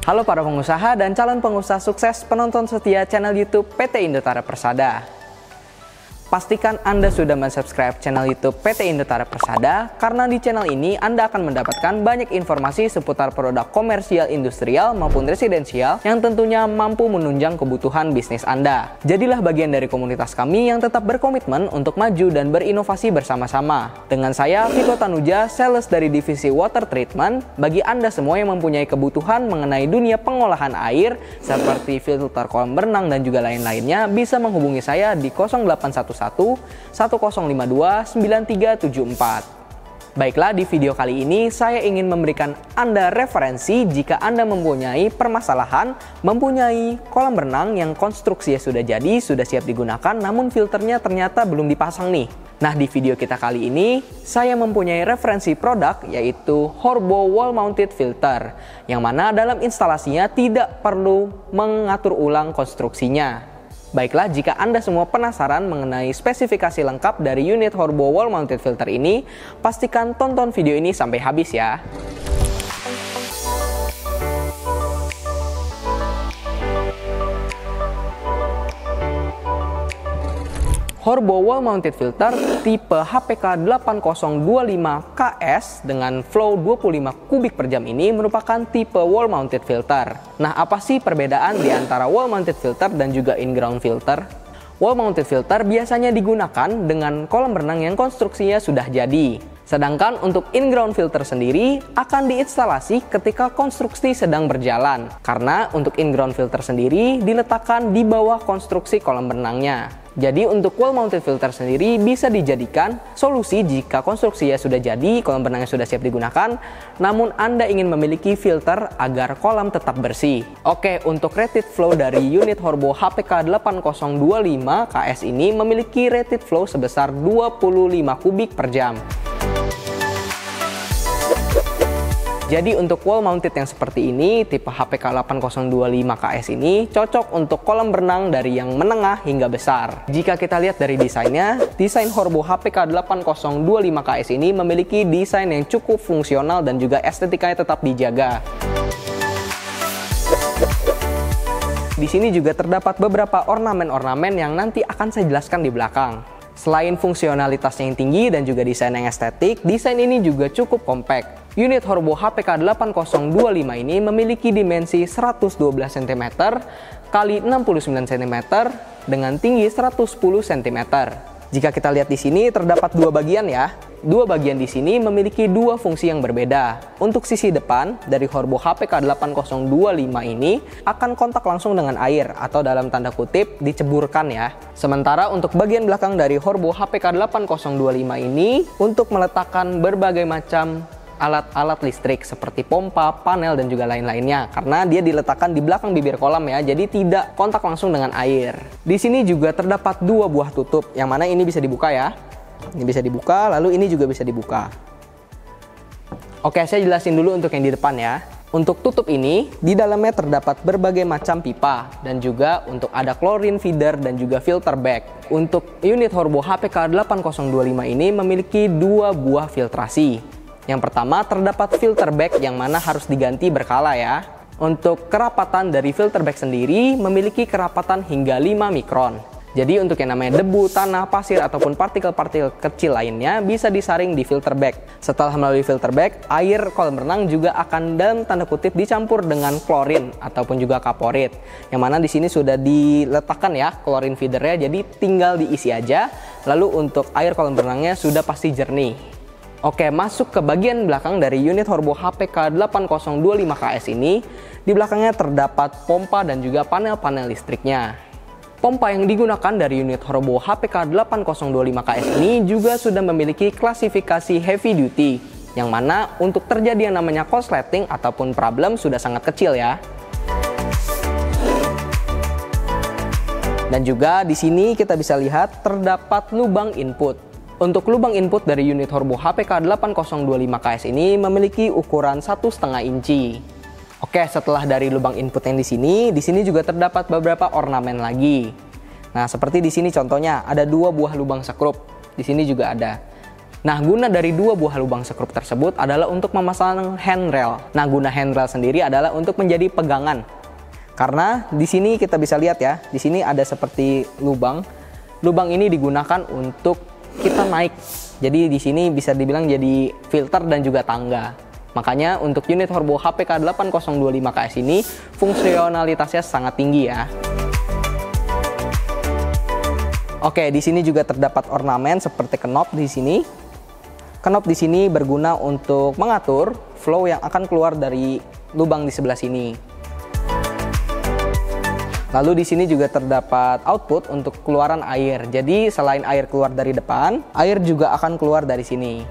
Halo para pengusaha dan calon pengusaha sukses penonton setia channel YouTube PT Indotara Persada. Pastikan Anda sudah mensubscribe channel YouTube PT Indotara Persada karena di channel ini Anda akan mendapatkan banyak informasi seputar produk komersial, industrial maupun residensial yang tentunya mampu menunjang kebutuhan bisnis Anda. Jadilah bagian dari komunitas kami yang tetap berkomitmen untuk maju dan berinovasi bersama-sama. Dengan saya, Viko Tanuja, sales dari divisi Water Treatment. Bagi Anda semua yang mempunyai kebutuhan mengenai dunia pengolahan air seperti filter kolam berenang dan juga lain-lainnya, bisa menghubungi saya di 0811 1052 9374. Baiklah, di video kali ini saya ingin memberikan Anda referensi jika Anda mempunyai permasalahan mempunyai kolam renang yang konstruksinya sudah jadi, sudah siap digunakan, namun filternya ternyata belum dipasang nih. Nah, di video kita kali ini saya mempunyai referensi produk yaitu Horbo Wall Mounted Filter, yang mana dalam instalasinya tidak perlu mengatur ulang konstruksinya. Baiklah, jika Anda semua penasaran mengenai spesifikasi lengkap dari unit Horbo Wall Mounted Filter ini, pastikan tonton video ini sampai habis ya. Horbo Wall Mounted Filter tipe HPK 8025KS dengan flow 25 kubik per jam ini merupakan tipe wall mounted filter. Nah, apa sih perbedaan di antara wall mounted filter dan juga in-ground filter? Wall mounted filter biasanya digunakan dengan kolam renang yang konstruksinya sudah jadi. Sedangkan untuk in-ground filter sendiri akan diinstalasi ketika konstruksi sedang berjalan. Karena untuk in-ground filter sendiri diletakkan di bawah konstruksi kolam renangnya. Jadi untuk wall mounted filter sendiri bisa dijadikan solusi jika konstruksinya sudah jadi, kolam renangnya sudah siap digunakan, namun Anda ingin memiliki filter agar kolam tetap bersih. Oke, untuk rated flow dari unit Horbo HPK 8025KS ini memiliki rated flow sebesar 25 kubik per jam. Jadi untuk wall mounted yang seperti ini, tipe HPK 8025KS ini cocok untuk kolam berenang dari yang menengah hingga besar. Jika kita lihat dari desainnya, desain Horbo HPK 8025KS ini memiliki desain yang cukup fungsional dan juga estetikanya tetap dijaga. Di sini juga terdapat beberapa ornamen-ornamen yang nanti akan saya jelaskan di belakang. Selain fungsionalitasnya yang tinggi dan juga desain yang estetik, desain ini juga cukup kompak. Unit Horbo HPK 8025 ini memiliki dimensi 112 cm x 69 cm dengan tinggi 110 cm. Jika kita lihat di sini terdapat dua bagian ya. Dua bagian di sini memiliki dua fungsi yang berbeda. Untuk sisi depan dari Horbo HPK 8025 ini akan kontak langsung dengan air atau dalam tanda kutip diceburkan ya. Sementara untuk bagian belakang dari Horbo HPK 8025 ini untuk meletakkan berbagai macam alat-alat listrik seperti pompa, panel, dan juga lain-lainnya. Karena dia diletakkan di belakang bibir kolam ya, jadi tidak kontak langsung dengan air. Di sini juga terdapat dua buah tutup, yang mana ini bisa dibuka ya. Ini bisa dibuka, lalu ini juga bisa dibuka. Oke, saya jelasin dulu untuk yang di depan ya. Untuk tutup ini, di dalamnya terdapat berbagai macam pipa dan juga untuk ada chlorine feeder dan juga filter bag. Untuk unit Horbo HPK 8025 ini memiliki dua buah filtrasi. Yang pertama terdapat filter bag yang mana harus diganti berkala ya. Untuk kerapatan dari filter bag sendiri memiliki kerapatan hingga 5 mikron. Jadi untuk yang namanya debu, tanah, pasir, ataupun partikel-partikel kecil lainnya bisa disaring di filter bag. Setelah melalui filter bag, air kolam renang juga akan dalam tanda kutip dicampur dengan klorin ataupun juga kaporit. Yang mana di sini sudah diletakkan ya chlorine feedernya, jadi tinggal diisi aja. Lalu untuk air kolam renangnya sudah pasti jernih. Oke, masuk ke bagian belakang dari unit Horbo HPK 8025KS ini. Di belakangnya terdapat pompa dan juga panel-panel listriknya. Pompa yang digunakan dari unit Horbo HPK 8025KS ini juga sudah memiliki klasifikasi heavy duty, yang mana untuk terjadi yang namanya korsleting ataupun problem sudah sangat kecil ya. Dan juga di sini kita bisa lihat terdapat lubang input. Untuk lubang input dari unit Horbo HPK 8025KS ini memiliki ukuran 1,5 inci. Oke, setelah dari lubang input yang di sini juga terdapat beberapa ornamen lagi. Nah, seperti di sini contohnya ada dua buah lubang sekrup. Di sini juga ada. Nah, guna dari dua buah lubang sekrup tersebut adalah untuk memasang handrail. Nah, guna handrail sendiri adalah untuk menjadi pegangan. Karena di sini kita bisa lihat ya, di sini ada seperti lubang. Lubang ini digunakan untuk kita naik. Jadi di sini bisa dibilang jadi filter dan juga tangga. Makanya untuk unit Horbo HPK 8025KS ini fungsionalitasnya sangat tinggi ya. Oke, di sini juga terdapat ornamen seperti knop di sini. Knop di sini berguna untuk mengatur flow yang akan keluar dari lubang di sebelah sini. Lalu di sini juga terdapat output untuk keluaran air. Jadi selain air keluar dari depan, air juga akan keluar dari sini.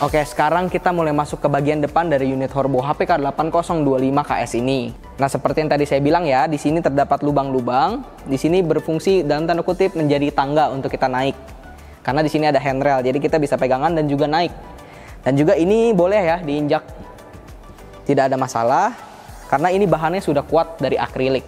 Oke, sekarang kita mulai masuk ke bagian depan dari unit Horbo HPK 8025KS ini. Nah, seperti yang tadi saya bilang ya, di sini terdapat lubang-lubang. Di sini berfungsi dalam tanda kutip menjadi tangga untuk kita naik. Karena di sini ada handrail, jadi kita bisa pegangan dan juga naik. Dan juga ini boleh ya diinjak. Tidak ada masalah, karena ini bahannya sudah kuat dari akrilik.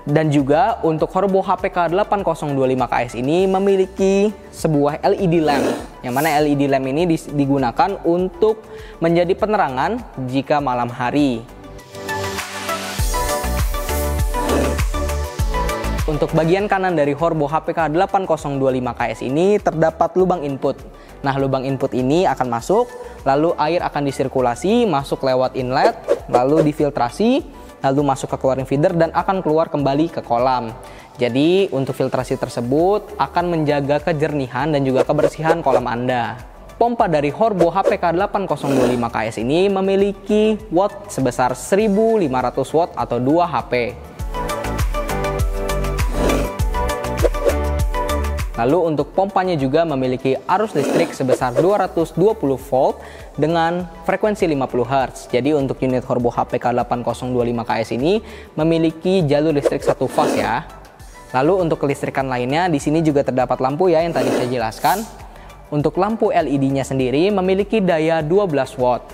Dan juga untuk Horbo HPK 8025KS ini memiliki sebuah LED lamp. Yang mana LED lamp ini digunakan untuk menjadi penerangan jika malam hari. Untuk bagian kanan dari Horbo HPK 8025KS ini terdapat lubang input. Nah, lubang input ini akan masuk, lalu air akan disirkulasi, masuk lewat inlet, lalu difiltrasi, lalu masuk ke cooling feeder dan akan keluar kembali ke kolam. Jadi, untuk filtrasi tersebut akan menjaga kejernihan dan juga kebersihan kolam Anda. Pompa dari Horbo HPK 8025KS ini memiliki watt sebesar 1500 watt atau 2 HP. Lalu untuk pompanya juga memiliki arus listrik sebesar 220 volt dengan frekuensi 50 Hz. Jadi untuk unit Horbo HPK 8025KS ini memiliki jalur listrik 1 fase ya. Lalu untuk kelistrikan lainnya di sini juga terdapat lampu ya yang tadi saya jelaskan. Untuk lampu LED-nya sendiri memiliki daya 12 watt.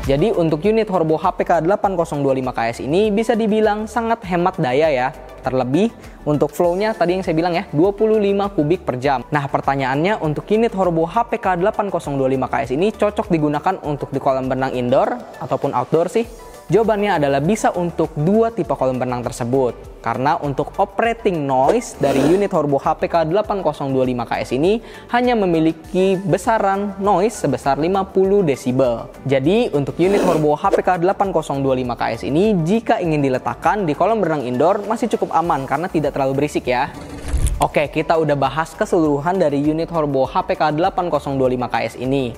Jadi untuk unit Horbo HPK 8025KS ini bisa dibilang sangat hemat daya ya. Terlebih untuk flow-nya tadi yang saya bilang ya 25 kubik per jam. Nah, pertanyaannya untuk unit Horbo HPK 8025KS ini cocok digunakan untuk di kolam renang indoor ataupun outdoor sih? Jawabannya adalah bisa untuk dua tipe kolam renang tersebut. Karena untuk operating noise dari unit Horbo HPK 8025KS ini hanya memiliki besaran noise sebesar 50 desibel. Jadi untuk unit Horbo HPK 8025KS ini jika ingin diletakkan di kolam renang indoor masih cukup aman karena tidak terlalu berisik ya. Oke, kita udah bahas keseluruhan dari unit Horbo HPK 8025KS ini.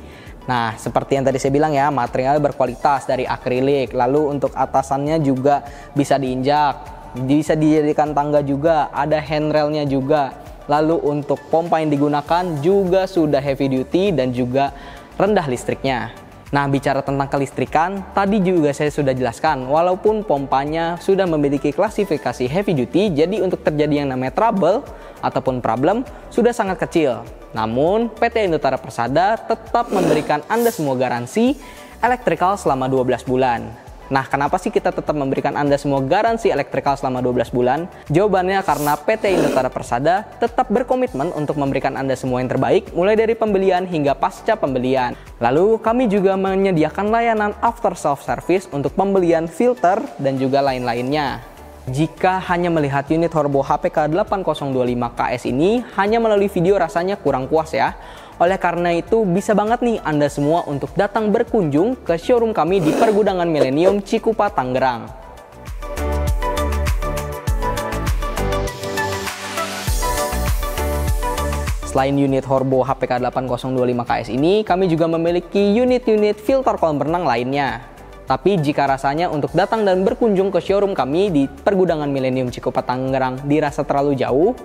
Nah, seperti yang tadi saya bilang ya, material berkualitas dari akrilik. Lalu untuk atasannya juga bisa diinjak, bisa dijadikan tangga juga, ada handrailnya juga. Lalu untuk pompa yang digunakan juga sudah heavy duty dan juga rendah listriknya. Nah, bicara tentang kelistrikan, tadi juga saya sudah jelaskan, walaupun pompanya sudah memiliki klasifikasi heavy duty, jadi untuk terjadi yang namanya trouble ataupun problem sudah sangat kecil. Namun, PT Indotara Persada tetap memberikan Anda semua garansi elektrikal selama 12 bulan. Nah, kenapa sih kita tetap memberikan Anda semua garansi elektrikal selama 12 bulan? Jawabannya karena PT Indotara Persada tetap berkomitmen untuk memberikan Anda semua yang terbaik, mulai dari pembelian hingga pasca pembelian. Lalu, kami juga menyediakan layanan after self-service untuk pembelian filter dan juga lain-lainnya. Jika hanya melihat unit Horbo HPK 8025KS ini hanya melalui video rasanya kurang puas ya. Oleh karena itu bisa banget nih Anda semua untuk datang berkunjung ke showroom kami di Pergudangan Millennium Cikupa, Tangerang. Selain unit Horbo HPK 8025KS ini, kami juga memiliki unit-unit filter kolam renang lainnya. Tapi jika rasanya untuk datang dan berkunjung ke showroom kami di Pergudangan Millennium Cikupa, Tangerang dirasa terlalu jauh,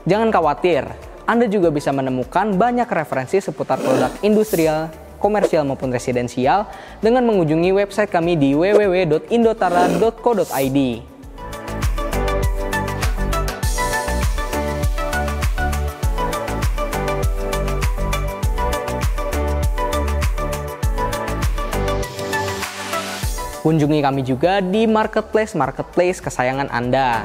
jangan khawatir. Anda juga bisa menemukan banyak referensi seputar produk industrial, komersial maupun residensial dengan mengunjungi website kami di www.indotara.co.id. Kunjungi kami juga di marketplace kesayangan Anda.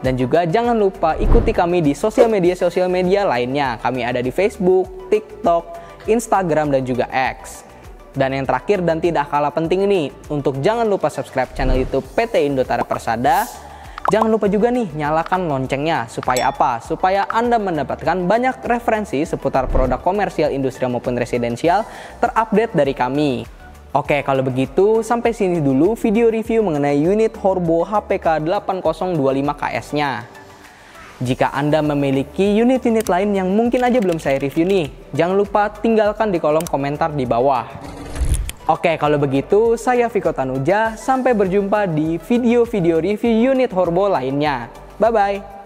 Dan juga jangan lupa ikuti kami di sosial media lainnya. Kami ada di Facebook, TikTok, Instagram, dan juga X. Dan yang terakhir dan tidak kalah penting nih, untuk jangan lupa subscribe channel YouTube PT Indotara Persada. Jangan lupa juga nih nyalakan loncengnya. Supaya apa? Supaya Anda mendapatkan banyak referensi seputar produk komersial, industrial maupun residensial terupdate dari kami. Oke, kalau begitu sampai sini dulu video review mengenai unit Horbo HPK 8025KS-nya. Jika Anda memiliki unit-unit lain yang mungkin aja belum saya review nih, jangan lupa tinggalkan di kolom komentar di bawah. Oke, kalau begitu saya Viko Tanuja, sampai berjumpa di video-video review unit Horbo lainnya. Bye-bye!